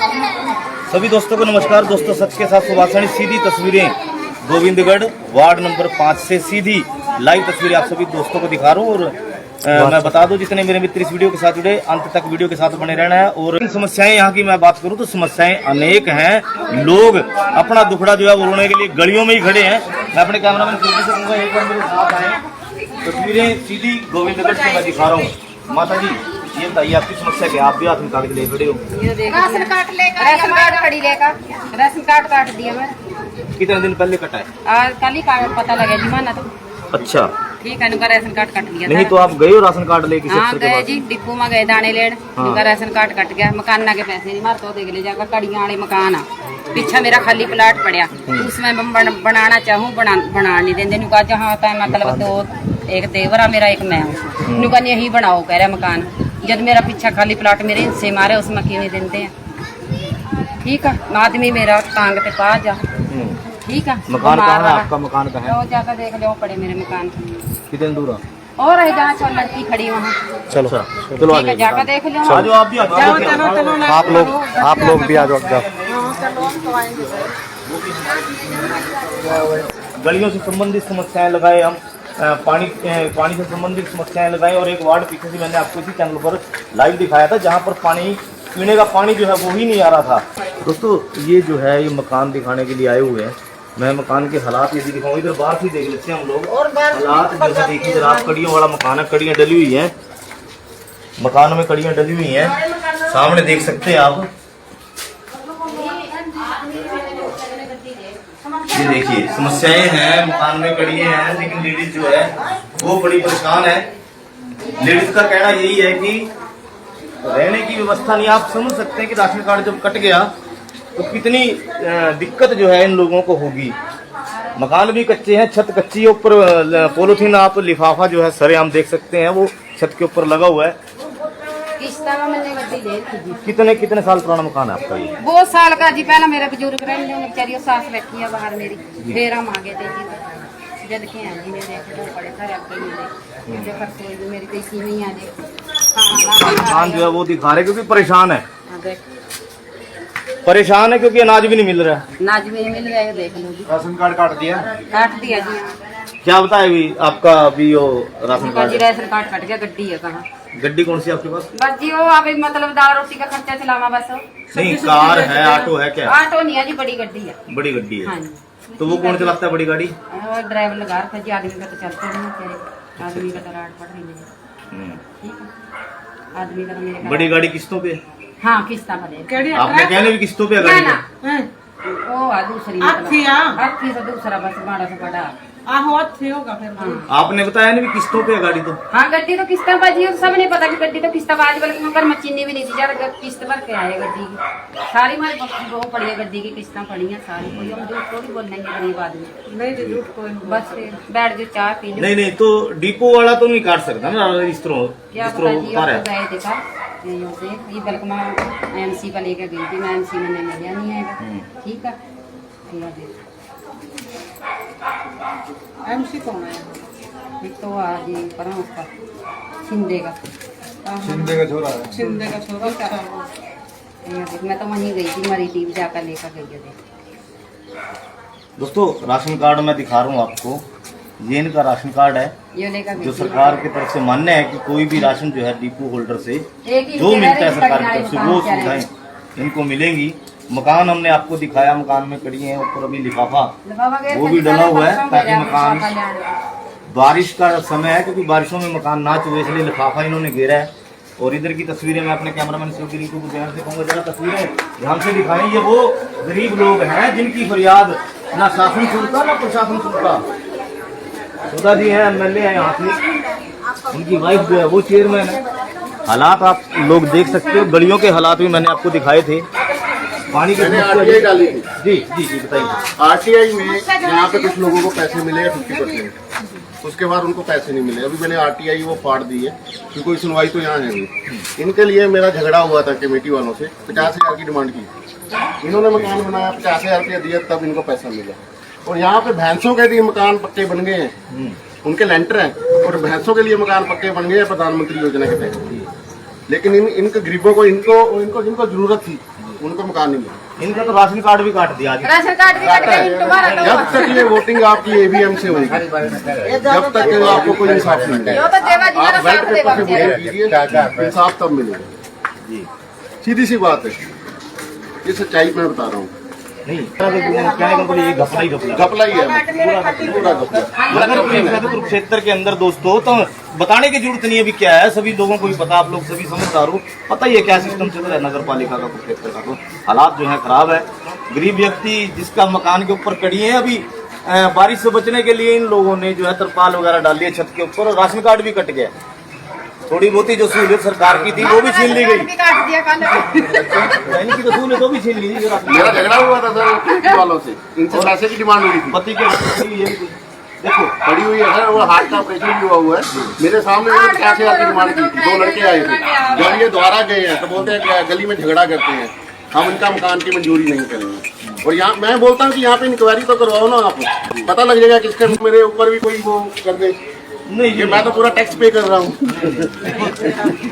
सभी दोस्तों को नमस्कार। दोस्तों सच के साथ सुभाषणी सीधी तस्वीरें गोविंदगढ़ वार्ड नंबर 5 से सीधी लाइव तस्वीरें आप सभी दोस्तों को दिखा रहा हूँ। और मैं बता दूं जितने मेरे मित्र इस वीडियो के साथ जुड़े अंत तक वीडियो के साथ बने रहना है। और समस्याएं यहाँ की मैं बात करूं तो समस्याएं अनेक हैं। लोग अपना दुखड़ा जो है बोलने के लिए गलियों में ही खड़े हैं। मैं अपने कैमरामैन से कहूंगा एक बार मेरे साथ आए, तस्वीरें सीधी गोविंदगढ़ से मैं दिखा रहा हूँ। माता जी ये बताइए आपकी समस्या क्या? आप भी राशन कार्ड के लिए खड़े हो? राशन कार्ड लेकर, राशन कार्ड खड़ी लेकर राशन कार्ड काट दिया मैं। कितने दिन पहले कटा है? कल ही पता लगा जी माना तो। अच्छा ठीक है, उनका राशन कार्ड कट गया। नहीं तो आप गए हो राशन कार्ड लेके? हाँ गए जी, डिपो में गए दाने लेन। उनका राशन कार्ड कट गया। मकान के पैसे नहीं मार तो देख ले जाकर कड़ियां वाले मकान आ पीछे मेरा खाली प्लाट पड़ा, उसमें बनाना चाहूँ बना नहीं देंगे। कहा जहाँ होता है मतलब दो एक देवरा मेरा एक मैं हूँ, यही बनाओ कह रहा मकान। जब मेरा पीछा खाली प्लाट मेरे हिस्से मारे उसमें क्यों नहीं देते हैं? ठीक है, आदमी मेरा टांग पे पा जा। ठीक है, मकान कहाँ है आपका? मकान कहाँ है? जाकर देख लो पड़े मेरे मकान। कितने दूर है? और है जहाँ चल लड़की खड़ी वहाँ। चलो चलो ठीक है, जाकर देख लो। आ जाओ आप भी, आप लोग भी आ जाओ। गलियों से संबंधित समस्याएं लगाए हम, पानी से संबंधित समस्याएं लगाए। और एक वार्ड पीछे से मैंने आपको इसी चैनल पर लाइव दिखाया था जहां पर पानी पीने का पानी जो है वो ही नहीं आ रहा था। दोस्तों ये जो है ये मकान दिखाने के लिए आए हुए हैं। मैं मकान के हालात यदि दिखाऊँ, इधर बाहर से देख लेते हैं हम लोग। हालात जो है देखिए जरा, आप कड़ियों वाला मकान है, कड़ियाँ डली हुई हैं मकान में, कड़ियाँ डली हुई हैं, सामने देख सकते हैं आप। ये देखिए समस्याएं हैं, मकान में कड़ियाँ हैं, लेकिन लेडीज जो है वो बड़ी परेशान है। लेडीज का कहना यही है कि रहने की व्यवस्था नहीं। आप समझ सकते हैं कि राशन कार्ड जब कट गया तो कितनी दिक्कत जो है इन लोगों को होगी। मकान भी कच्चे हैं, छत कच्ची है, ऊपर पॉलिथीन आप लिफाफा जो है सरेआम देख सकते हैं वो छत के ऊपर लगा हुआ है। कितने साल पुराना मकान है आपका? ये बहुत साल का जी। पहला मेरे बुजुर्ग बेचारी सास बैठी है बाहर मेरी, फिर हम आगे थे जी जद के हैं जी मेरे बड़े सारे आपके मिले मेरी कोई सी नहीं आ जी। मकान जो है वो दिखा रहे क्योंकि परेशान है क्योंकि अनाज भी नहीं मिल रहा है। अनाज भी नहीं मिल रहा है, देख लो जी। राशन कार्ड काट दिया जी। क्या बताया अभी आपका? अभी वो राशन कार्ड कट गया। गड्डी है कहाँ? गड्डी कौन सी आपके पास? बस जी वो अभी मतलब दाल रोटी का खर्चा चलावा बस। नहीं कार है, ऑटो है क्या? ऑटो नहीं है जी, बड़ी गड्डी है। बड़ी गड्डी है। हाँ जी। तो वो कौन चलाता है बड़ी गाड़ी? ड्राइवर लगा रखा जी। आदमी का तो चलता नहीं, आदमी का तो राट पड़ रही है। ठीक है, आदमी का तो मेरे बड़ी गाड़ी किस्तों पे? हाँ किस्ता भरे। आपने कहने भी किस्तों पे गाड़ी पे? वो दूसरी से दूसरा बस बड़ा से बड़ा होगा फिर। आपने बताया नहीं किस्तों पे गाड़ी? तो हाँ गड्डी तो किस्ता बाजी सब नहीं पता कि गड्डी तो किस्ता बाजी, बल्कि घर में चीनी भी नहीं थी ज्यादा, किस्त भर के आए गड्डी की सारी। मैं वो पड़ी है गड्डी की किस्ता पड़ी है सारी। कोई हम झूठ थोड़ी बोलेंगे गरीब आदमी। नहीं झूठ कोई बस बैठ जो चाय पी लो। नहीं तो डिपो वाला तो नहीं काट सकता ना इस तरह? क्या पता जी, गए थे ये बल्क मैं एमसी का लेकर गई थी। मैं एमसी में नहीं लिया नहीं आएगा। ठीक है, एमसी कौन है? एक तो आज ये पर उसका शिंदे का छोरा है। शिंदे का छोरा मैं तो वहीं गई थी, मरी टीम जाकर लेकर गई थी। दोस्तों राशन कार्ड मैं दिखा रहा हूँ आपको, ये इनका राशन कार्ड है ये लेकर जो सरकार की तरफ से मान्य है कि कोई भी राशन जो है डिपो होल्डर से जो मिलता है सरकार की तरफ से वो सुविधाएं इनको मिलेंगी। मकान हमने आपको दिखाया, मकान में कड़ी है, ऊपर अभी लिफाफा वो भी डला हुआ है ताकि मकान, बारिश का समय है क्योंकि बारिशों में मकान ना चुभे इसलिए लिफाफा इन्होंने घेरा है। और इधर की तस्वीरें मैं अपने कैमरामैन शिवगिरी को ध्यान से कहूँगा जरा तस्वीरें ध्यान से दिखाएं। ये वो गरीब लोग हैं जिनकी फरियाद ना शासन सुनता ना प्रशासन सुनता। सुधा जी हैं, एमएलए हैं यहाँ से, उनकी वाइफ जो है वो चेयरमैन है। हालात आप लोग देख सकते हो, गलियों के हालात भी मैंने आपको दिखाए थे। पानी की आरटीआई डाली थी। जी बताइए। आरटीआई में यहाँ पे कुछ लोगों को पैसे मिले 50%, उसके बाद उनको पैसे नहीं मिले। अभी मैंने आरटीआई वो फाड़ दी है क्योंकि कोई सुनवाई तो यहाँ है नहीं। इनके लिए मेरा झगड़ा हुआ था कमेटी वालों से, 50,000 की डिमांड की। इन्होंने मकान बनाया, 50,000 रुपया दिया तब इनको पैसा मिला। और यहाँ पे भैंसों के लिए मकान पक्के बन गए हैं, उनके लेंटर हैं और भैंसों के लिए मकान पक्के बन गए हैं प्रधानमंत्री योजना के तहत। लेकिन इनके गरीबों को इनको जिनको जरूरत थी उनको मकान नहीं मिला। इनका तो राशन कार्ड भी काट दिया आज। राशन कार्ड भी कट गए तुम्हारा तो जब तक ये वोटिंग आपकी ईवीएम से होगी, जब तक आपको कोई इंसाफ नहीं मिलेगा। यो तो देवा जी आप मेरा बैलेट साथ पेपर देवा से वोट कीजिए, इंसाफ तब मिलेगा। जी सीधी सी बात है, ये सच्चाई मैं बता रहा हूँ। नहीं कहने का मतलब ये घपला ही घपला घपला ही है, पूरा घपला। अगर कुरुक्षेत्र के अंदर दोस्तों तो बताने की जरूरत नहीं है अभी क्या है, सभी लोगों को भी पता, आप लोग सभी समझदार हो, पता ही है क्या सिस्टम चल रहा है नगर पालिका का, कुरुक्षेत्र का। तो हालात जो है खराब है। गरीब व्यक्ति जिसका मकान के ऊपर कड़ी है, अभी बारिश से बचने के लिए इन लोगों ने जो है तरपाल वगैरह डाली है छत के ऊपर, और राशन कार्ड भी कट गया। थोड़ी बहुत ही जो सहूलियत सरकार की थी वो भी छीन ली गई, काट दिया कल की तो सहूलियत वो भी छीन ली गई। मेरा झगड़ा हुआ था सर किस्त वालों से, इनसे पैसे की डिमांड हुई थी। पति के देखो पड़ी हुई है सर, वो हार्ट का ऑपरेशन भी हुआ है। मेरे सामने उन्होंने 50,000 की डिमांड की थी। 2 लड़के आए थे, जब ये द्वारा गए हैं तो बोलते हैं गली में झगड़ा करते हैं, हम इनका मकान की मंजूरी नहीं करेंगे। और यहाँ मैं बोलता हूँ कि यहाँ पे इंक्वायरी तो करवाओ ना आप, पता लग जाएगा किसके मेरे ऊपर भी कोई वो कर दे। नहीं ये मैं तो पूरा टैक्स पे कर रहा हूँ।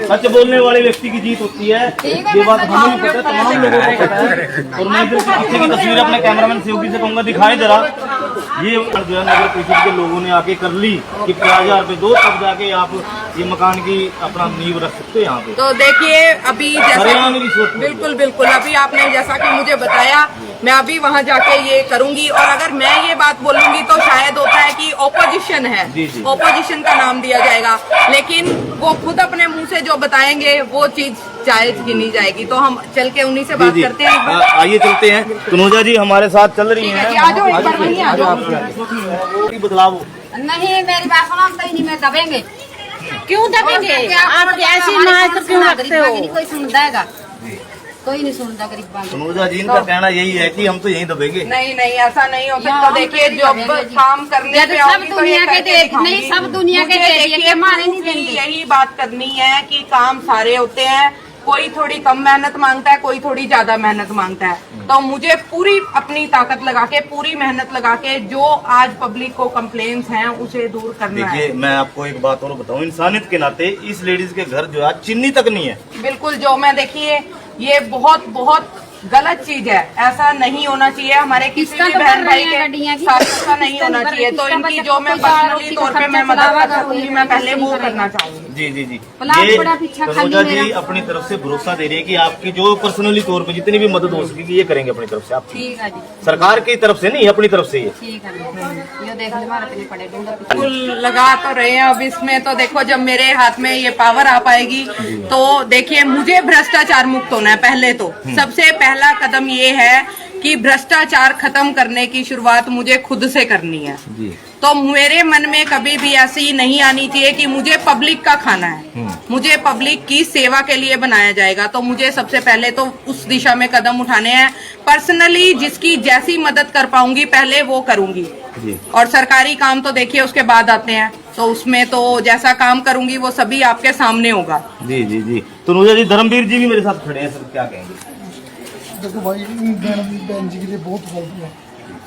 सच बोलने वाले व्यक्ति की जीत होती है, ये बात हमें भी पता है, तमाम लोगों को पता है। और मैं इधर पीछे की तस्वीर अपने कैमरामैन सहयोगी से कहूँगा दिखाएं जरा, ये जो है नगर परिषद के लोगों ने आके कर ली कि 50,000 रुपये दो, तब जाके आप ये मकान की अपना नींव रख सकते हैं यहाँ पे। तो देखिए अभी जैसा बिल्कुल बिल्कुल अभी आपने जैसा कि मुझे बताया, मैं अभी वहाँ जाके ये करूंगी। और अगर मैं ये बात बोलूंगी तो शायद होता है कि ओपोजिशन है, ओपोजिशन का नाम दिया जाएगा, लेकिन वो खुद अपने मुंह से जो बताएंगे वो चीज जायज गिनी जाएगी। तो हम चल के उन्हीं से बात करते हैं। आइए चलते हैं। तनुजा जी हमारे साथ चल रही हैं, आ जाओ, एक बार वहीं आ जाओ। बदलाव नहीं मेरी बात सुनो, हम कहीं नहीं में दबेंगे। क्यों दबेंगे? आप ऐसी नाच तो क्यों रखते हो? कोई सुनता है, कोई नहीं सुनता गरीब बात। तनुजा जी इनका कहना यही है कि हम तो यहीं दबेंगे। नहीं नहीं ऐसा नहीं हो सकता। देखिए जब काम करने पे सब दुनिया के नहीं, सब दुनिया के यही बात करनी है कि काम सारे होते हैं, कोई थोड़ी कम मेहनत मांगता है, कोई थोड़ी ज्यादा मेहनत मांगता है। तो मुझे पूरी अपनी ताकत लगा के, पूरी मेहनत लगा के जो आज पब्लिक को कंप्लेंट्स हैं उसे दूर करना है। देखिए मैं आपको एक बात और बताऊं, इंसानियत के नाते इस लेडीज के घर जो है चीनी तक नहीं है। बिल्कुल, जो मैं देखिए ये बहुत बहुत गलत चीज है, ऐसा नहीं होना चाहिए। हमारे किसी भी बहन भाई के साथ ऐसा नहीं होना चाहिए। तो इनकी जो मैं पर्सनली तौर पे मैं मदद कर सकूंगी, मैं पहले वो करना चाहूंगी। जी जी जी, ये तनुजा जी अपनी तरफ से भरोसा दे रही है कि आपकी जो पर्सनली तौर पे जितनी भी मदद हो सकेगी ये करेंगे अपनी तरफ से। आप ठीक है जी, सरकार की तरफ से नहीं, अपनी तरफ से ये ठीक है। ये देख ले मारे पे पड़े बिल्कुल लगा तो रहे हैं। अब इसमें तो देखो जब मेरे हाथ में ये पावर आ पाएगी तो देखिए मुझे भ्रष्टाचार मुक्त होना है। पहले तो सबसे पहला कदम ये है कि भ्रष्टाचार खत्म करने की शुरुआत मुझे खुद से करनी है। तो मेरे मन में कभी भी ऐसी नहीं आनी चाहिए कि मुझे पब्लिक का खाना है, मुझे पब्लिक की सेवा के लिए बनाया जाएगा। तो मुझे सबसे पहले तो उस दिशा में कदम उठाने हैं। पर्सनली जिसकी जैसी मदद कर पाऊंगी पहले वो करूंगी, और सरकारी काम तो देखिए उसके बाद आते हैं। तो उसमें तो जैसा काम करूंगी वो सभी आपके सामने होगा। जी जी जी। तनुजा जी, धर्मवीर जी भी मेरे साथ खड़े हैं, सर क्या कहेंगे? देखो भाई, बहन जी के लिए बहुत फालतू है,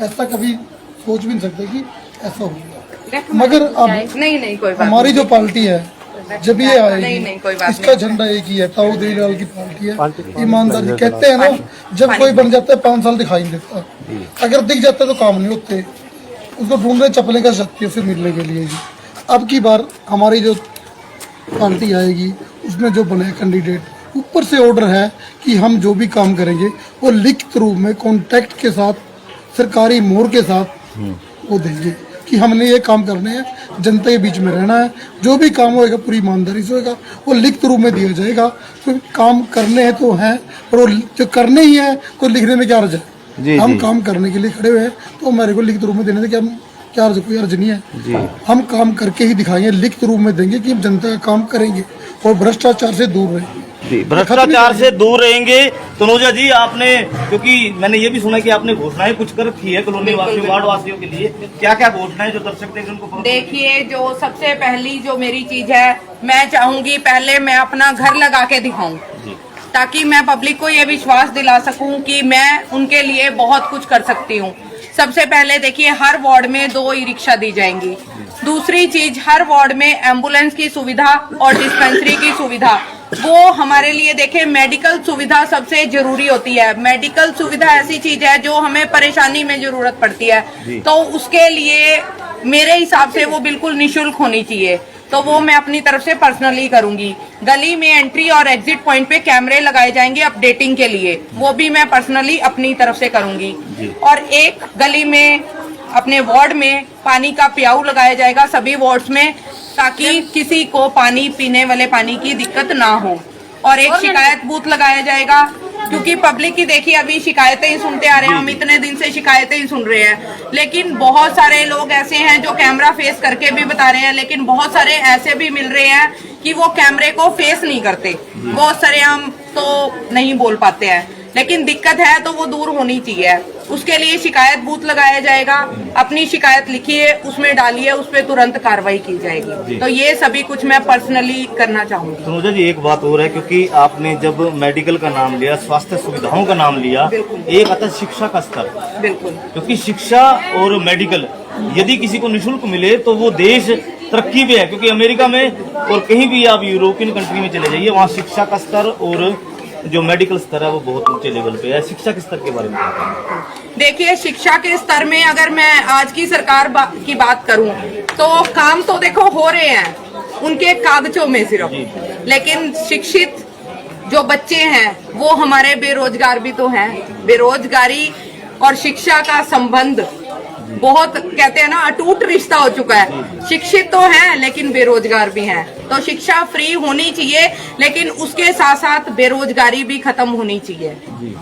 ऐसा कभी सोच भी नहीं सकते कि ऐसा होगा। मगर अब नहीं कोई बात हमारी जो पार्टी है जब ये आएगी, नहीं कोई बात इसका झंडा एक ही है, ताऊ देवीलाल की पार्टी है। ईमानदारी कहते हैं ना, जब कोई बन जाता है 5 साल दिखाई नहीं देता, अगर दिख जाता है तो काम नहीं होते, उसको ढूंढने चपले का शक्ति है उसे मिलने के लिए। जी अब की बार हमारी जो पार्टी आएगी उसमें जो बने कैंडिडेट, ऊपर से ऑर्डर है कि हम जो भी काम करेंगे वो लिखित रूप में कॉन्ट्रैक्ट के साथ, सरकारी मोहर के साथ वो देंगे कि हमने ये काम करने हैं, जनता के बीच में रहना है, जो भी काम होएगा पूरी ईमानदारी से होएगा, वो लिखित रूप में दिया जाएगा। तो काम करने हैं तो हैं, और वो जो करने ही है तो लिखने में क्या अर्ज है? हम काम करने के लिए खड़े हुए हैं तो हमारे को लिखित रूप में देने से क्या अर्ज? कोई अर्ज नहीं है। हम काम करके ही दिखाएंगे, लिखित रूप में देंगे कि हम जनता का काम करेंगे और भ्रष्टाचार से दूर रहेंगे। भ्रष्टाचार से दूर रहेंगे। तनुजा जी, आपने, क्योंकि मैंने ये भी सुना कि आपने घोषणाएं कुछ कर रखी है कॉलोनी वासियों, वार्ड वासियों के लिए, क्या क्या घोषणाएं जो दर्शक देख उनको? देखिए जो सबसे पहली जो मेरी चीज है, मैं चाहूंगी पहले मैं अपना घर लगा के दिखाऊं, ताकि मैं पब्लिक को ये विश्वास दिला सकूं कि मैं उनके लिए बहुत कुछ कर सकती हूं। सबसे पहले देखिए हर वार्ड में 2 ई रिक्शा दी जाएंगी। दूसरी चीज, हर वार्ड में एम्बुलेंस की सुविधा और डिस्पेंसरी की सुविधा वो हमारे लिए देखिए मेडिकल सुविधा सबसे जरूरी होती है। मेडिकल सुविधा ऐसी चीज है जो हमें परेशानी में जरूरत पड़ती है, तो उसके लिए मेरे हिसाब से वो बिल्कुल निशुल्क होनी चाहिए। तो वो मैं अपनी तरफ से पर्सनली करूंगी। गली में एंट्री और एग्जिट पॉइंट पे कैमरे लगाए जाएंगे अपडेटिंग के लिए, वो भी मैं पर्सनली अपनी तरफ से करूंगी। और एक गली में अपने वार्ड में पानी का प्याऊ लगाया जाएगा सभी वार्ड्स में, ताकि किसी को पानी पीने वाले पानी की दिक्कत ना हो। और एक शिकायत बूथ लगाया जाएगा, क्योंकि पब्लिक की देखिए अभी शिकायतें ही सुनते आ रहे हैं, हम इतने दिन से शिकायतें ही सुन रहे हैं। लेकिन बहुत सारे लोग ऐसे हैं जो कैमरा फेस करके भी बता रहे हैं, लेकिन बहुत सारे ऐसे भी मिल रहे हैं कि वो कैमरे को फेस नहीं करते, बहुत सारे हम तो नहीं बोल पाते हैं। लेकिन दिक्कत है तो वो दूर होनी चाहिए। उसके लिए शिकायत बूथ लगाया जाएगा, अपनी शिकायत लिखिए, उसमें डालिए, उस पर तुरंत कार्रवाई की जाएगी। तो ये सभी कुछ मैं पर्सनली करना चाहूंगी। तनुजा जी एक बात और है, क्योंकि आपने जब मेडिकल का नाम लिया, स्वास्थ्य सुविधाओं का नाम लिया, एक आता शिक्षा का स्तर। बिल्कुल, क्योंकि शिक्षा और मेडिकल यदि किसी को निःशुल्क मिले तो वो देश तरक्की पे है। क्योंकि अमेरिका में और कहीं भी आप यूरोपियन कंट्री में चले जाइए, वहाँ शिक्षा का स्तर और जो मेडिकल स्तर है वो बहुत ऊंचे लेवल पे है। शिक्षा के स्तर के बारे में देखिए, शिक्षा के स्तर में अगर मैं आज की सरकार की बात करूं तो काम तो देखो हो रहे हैं उनके कागजों में सिर्फ, लेकिन शिक्षित जो बच्चे हैं वो हमारे बेरोजगार भी तो हैं। बेरोजगारी और शिक्षा का संबंध बहुत कहते हैं ना अटूट रिश्ता हो चुका है। शिक्षित तो हैं लेकिन बेरोजगार भी हैं, तो शिक्षा फ्री होनी चाहिए, लेकिन उसके साथ साथ बेरोजगारी भी खत्म होनी चाहिए।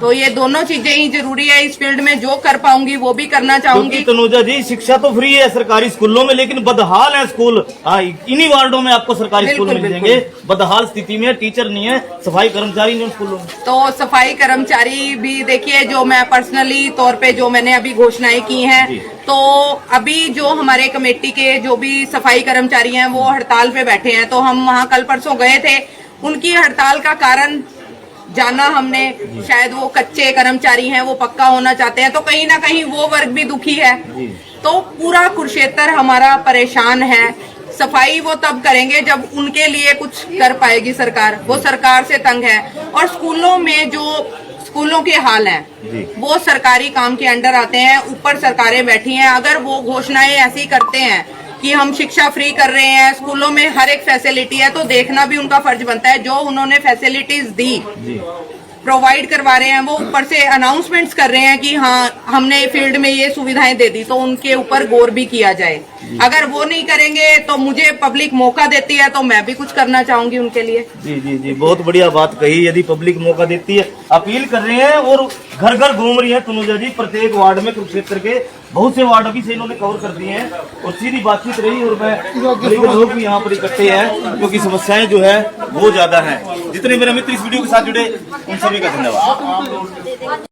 तो ये दोनों चीजें ही जरूरी है। इस फील्ड में जो कर पाऊंगी वो भी करना चाहूंगी। तनुजा जी शिक्षा तो फ्री है सरकारी स्कूलों में, लेकिन बदहाल है स्कूल। इन्हीं वार्डों में आपको सरकारी स्कूल मिल जाएंगे, बदहाल स्थिति में, टीचर नहीं है, सफाई कर्मचारी नहीं स्कूलों में। तो सफाई कर्मचारी भी देखिए, जो मैं पर्सनली तौर पे जो मैंने अभी घोषणाएं की हैं, तो अभी जो हमारे कमेटी के जो भी सफाई कर्मचारी हैं वो हड़ताल पे बैठे हैं। तो हम वहाँ कल परसों गए थे, उनकी हड़ताल का कारण जाना हमने। शायद वो कच्चे कर्मचारी हैं, वो पक्का होना चाहते हैं, तो कहीं ना कहीं वो वर्ग भी दुखी है। तो पूरा कुरुक्षेत्र हमारा परेशान है। सफाई वो तब करेंगे जब उनके लिए कुछ कर पाएगी सरकार, वो सरकार से तंग है। और स्कूलों में जो स्कूलों के हाल हैं वो सरकारी काम के अंडर आते हैं, ऊपर सरकारें बैठी हैं। अगर वो घोषणाएं ऐसी करते हैं कि हम शिक्षा फ्री कर रहे हैं, स्कूलों में हर एक फैसिलिटी है, तो देखना भी उनका फर्ज बनता है। जो उन्होंने फैसिलिटीज दी, प्रोवाइड करवा रहे हैं, वो ऊपर से अनाउंसमेंट्स कर रहे हैं कि हाँ हमने फील्ड में ये सुविधाएं दे दी, तो उनके ऊपर गौर भी किया जाए। अगर वो नहीं करेंगे तो मुझे पब्लिक मौका देती है तो मैं भी कुछ करना चाहूंगी उनके लिए। जी जी जी, बहुत बढ़िया बात कही। यदि पब्लिक मौका देती है, अपील कर रहे हैं और घर घर घूम रही है तनुजा जी, प्रत्येक वार्ड में, कुरुक्षेत्र के बहुत से वार्ड अभी से इन्होंने कवर कर दिए हैं और सीधी बातचीत रही। और मैं लोग भी यहाँ पर इकट्ठे हैं क्योंकि समस्याएं जो है वो ज्यादा हैं। जितने मेरे मित्र इस वीडियो के साथ जुड़े उन सभी का धन्यवाद।